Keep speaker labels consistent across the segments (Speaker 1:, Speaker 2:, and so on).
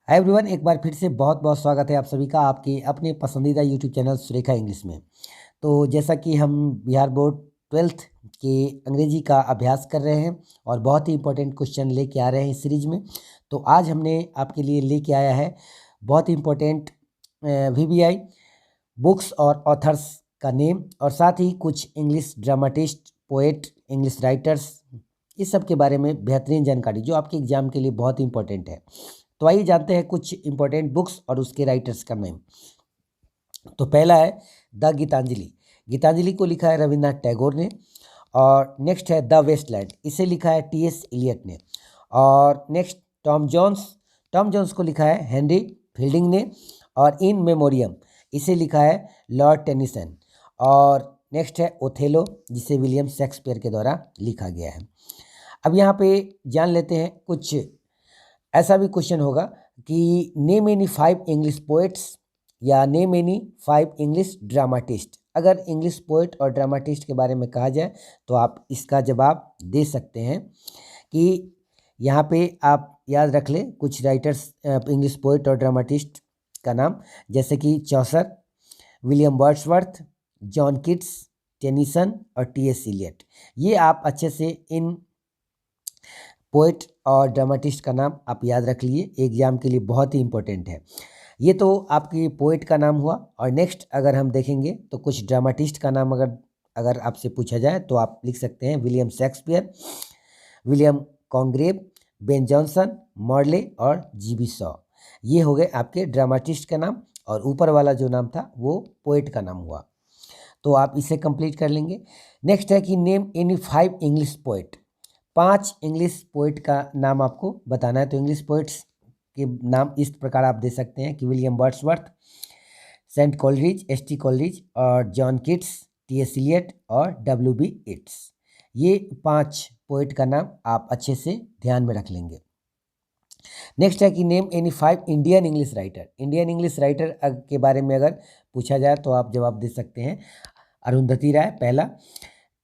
Speaker 1: Hi everyone, एक बार फिर से बहुत बहुत स्वागत है आप सभी का आपके अपने पसंदीदा यूट्यूब चैनल सुरेखा इंग्लिश में। तो जैसा कि हम बिहार बोर्ड 12th के अंग्रेजी का अभ्यास कर रहे हैं और बहुत ही इंपॉर्टेंट क्वेश्चन लेके आ रहे हैं इस सीरीज में। तो आज हमने आपके लिए लेके आया है बहुत ही इंपॉर्टेंट VBI बुक्स और ऑथर्स का नेम और साथ ही कुछ English dramatist, poet, English writers, इस सब के बारे में बेहतरीन जानकारी जो आपके एग्जाम के लिए बहुत ही इंपॉर्टेंट है। तो आइए जानते हैं कुछ इंपॉर्टेंट बुक्स और उसके राइटर्स का नेम। तो पहला है द गीतांजलि। गीतांजलि को लिखा है रविन्द्रनाथ टैगोर ने। और नेक्स्ट है द वेस्टलैंड, इसे लिखा है T.S. इलियट ने। और next Tom Jones. Tom Jones को लिखा है हेनरी फील्डिंग ने। और इन मेमोरियम, इसे लिखा है लॉर्ड टेनिसन। और नेक्स्ट है ओथेलो, जिसे विलियम शेक्सपियर के द्वारा लिखा गया है। अब यहाँ पे जान लेते हैं कुछ ऐसा भी क्वेश्चन होगा कि नेम एनी 5 इंग्लिश पोएट्स या नेम एनी 5 इंग्लिश ड्रामाटिस्ट। अगर इंग्लिश पोएट और ड्रामाटिस्ट के बारे में कहा जाए तो आप इसका जवाब दे सकते हैं कि यहाँ पे आप याद रख लें कुछ राइटर्स इंग्लिश पोएट और ड्रामाटिस्ट का नाम, जैसे कि Chaucer, William Wordsworth, John Keats, Tennyson और T.S. इलियट। ये आप अच्छे से इन पोएट और ड्रामाटिस्ट का नाम आप याद रख लिए, एग्जाम के लिए बहुत ही इंपॉर्टेंट है। ये तो आपकी पोएट का नाम हुआ। और नेक्स्ट अगर हम देखेंगे तो कुछ ड्रामाटिस्ट का नाम अगर अगर आपसे पूछा जाए तो आप लिख सकते हैं William Shakespeare, William Congreve, Ben Jonson, Morley और G.B. शॉ। ये हो गए आपके ड्रामाटिस्ट का नाम और ऊपर वाला जो नाम था वो पोएट का नाम हुआ। तो आप इसे कंप्लीट कर लेंगे। नेक्स्ट है कि name any 5 English poet. 5 English poet का नाम आपको बताना है। तो इंग्लिश पोएट्स के नाम इस प्रकार आप दे सकते हैं कि William Wordsworth, saint Coleridge, S.T. Coleridge और जॉन किट्स, T.S. इलियट और W.B. येट्स। ये 5 पोएट का नाम आप अच्छे से ध्यान में रख लेंगे। नेक्स्ट है कि name any 5 Indian English writer. Indian English writer के बारे में अगर पूछा जाए तो आप जवाब दे सकते हैं अरुंधति राय पहला,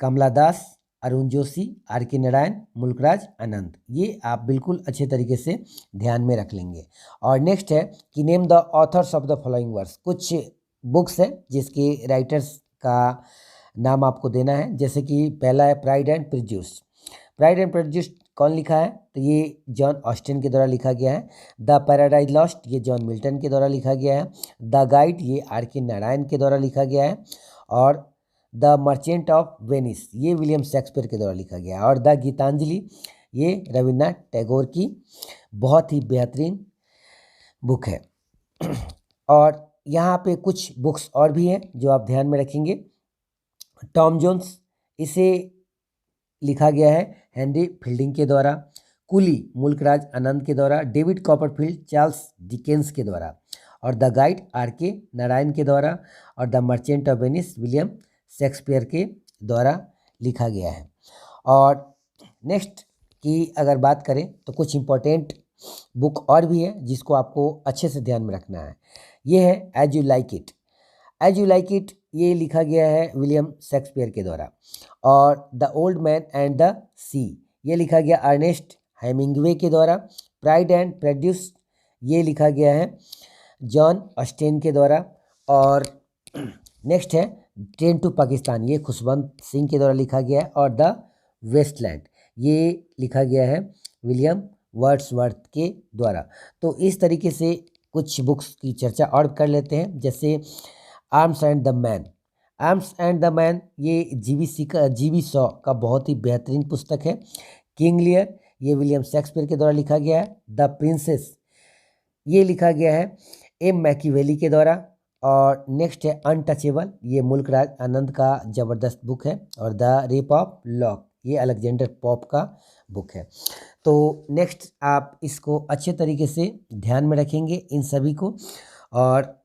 Speaker 1: कमला दास, अरुण जोशी, R.K. नारायण, मुल्कराज आनंद। ये आप बिल्कुल अच्छे तरीके से ध्यान में रख लेंगे। और नेक्स्ट है कि name the author's of the following works. कुछ बुक्स है जिसके राइटर्स का नाम आपको देना है, जैसे कि पहला है pride and prejudice. Pride and prejudice कौन लिखा है? तो ये जॉन ऑस्टिन के द्वारा लिखा गया है। द पैराडाइज लॉस्ट, ये जॉन मिल्टन के द्वारा लिखा गया है। द गाइड, ये R.K. नारायण के द्वारा लिखा गया है। और द मर्चेंट ऑफ वेनिस, ये विलियम शेक्सपियर के द्वारा लिखा गया है। और द गीतांजलि, ये रविन्द्रनाथ टैगोर की बहुत ही बेहतरीन बुक है। और यहाँ पे कुछ बुक्स और भी हैं जो आप ध्यान में रखेंगे। टॉम जोन्स, इसे लिखा गया है हेनरी फील्डिंग के द्वारा। कुली, मुल्कराज आनंद के द्वारा। डेविड कॉपरफील्ड, चार्ल्स डिकेंस के द्वारा। और द गाइड, R.K. नारायण के द्वारा। और the merchant of Venice, William Shakespeare के द्वारा लिखा गया है। और नेक्स्ट की अगर बात करें तो कुछ इम्पोर्टेंट बुक और भी है जिसको आपको अच्छे से ध्यान में रखना है। ये है as you like it. As you like it ये लिखा गया है विलियम शेक्सपियर के द्वारा। और the old man and the sea, ये लिखा गया अर्नेस्ट हेमिंग्वे के द्वारा। प्राइड एंड प्रेजुडिस, ये लिखा गया है जॉन ऑस्टिन के द्वारा। और नेक्स्ट है ट्रेन टू पाकिस्तान, ये खुशवंत सिंह के द्वारा लिखा गया है। और द वेस्टलैंड, ये लिखा गया है विलियम वर्ड्सवर्थ के द्वारा। तो इस तरीके से कुछ बुक्स की चर्चा और कर लेते हैं, जैसे arms and the man. Arms and the man ये G.B. शॉ का बहुत ही बेहतरीन पुस्तक है। किंग लियर, ये विलियम शेक्सपियर के द्वारा लिखा गया है। द प्रिंसेस, ये लिखा गया है M. मैकियावेली के द्वारा। और नेक्स्ट है अनटचेबल, ये मुल्कराज आनंद का ज़बरदस्त बुक है। और द रेप ऑफ लॉक, ये अलेक्जेंडर पॉप का बुक है। तो नेक्स्ट आप इसको अच्छे तरीके से ध्यान में रखेंगे इन सभी को। और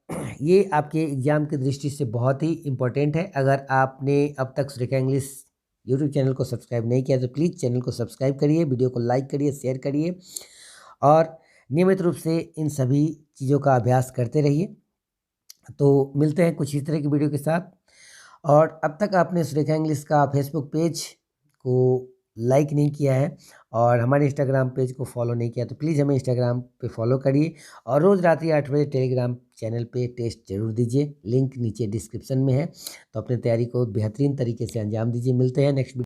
Speaker 1: ये आपके एग्ज़ाम की दृष्टि से बहुत ही इम्पोर्टेंट है। अगर आपने अब तक सुरेखा इंग्लिश यूट्यूब चैनल को सब्सक्राइब नहीं किया तो प्लीज़ चैनल को सब्सक्राइब करिए, वीडियो को लाइक करिए, शेयर करिए और नियमित रूप से इन सभी चीज़ों का अभ्यास करते रहिए। तो मिलते हैं कुछ इस तरह की वीडियो के साथ। और अब तक आपने सुरेखा इंग्लिश का फेसबुक पेज को लाइक नहीं किया है और हमारे इंस्टाग्राम पेज को फॉलो नहीं किया तो प्लीज़ हमें इंस्टाग्राम पे फॉलो करिए और रोज़ रात्रि 8 बजे टेलीग्राम चैनल पे टेस्ट जरूर दीजिए, लिंक नीचे डिस्क्रिप्शन में है। तो अपनी तैयारी को बेहतरीन तरीके से अंजाम दीजिए। मिलते हैं नेक्स्ट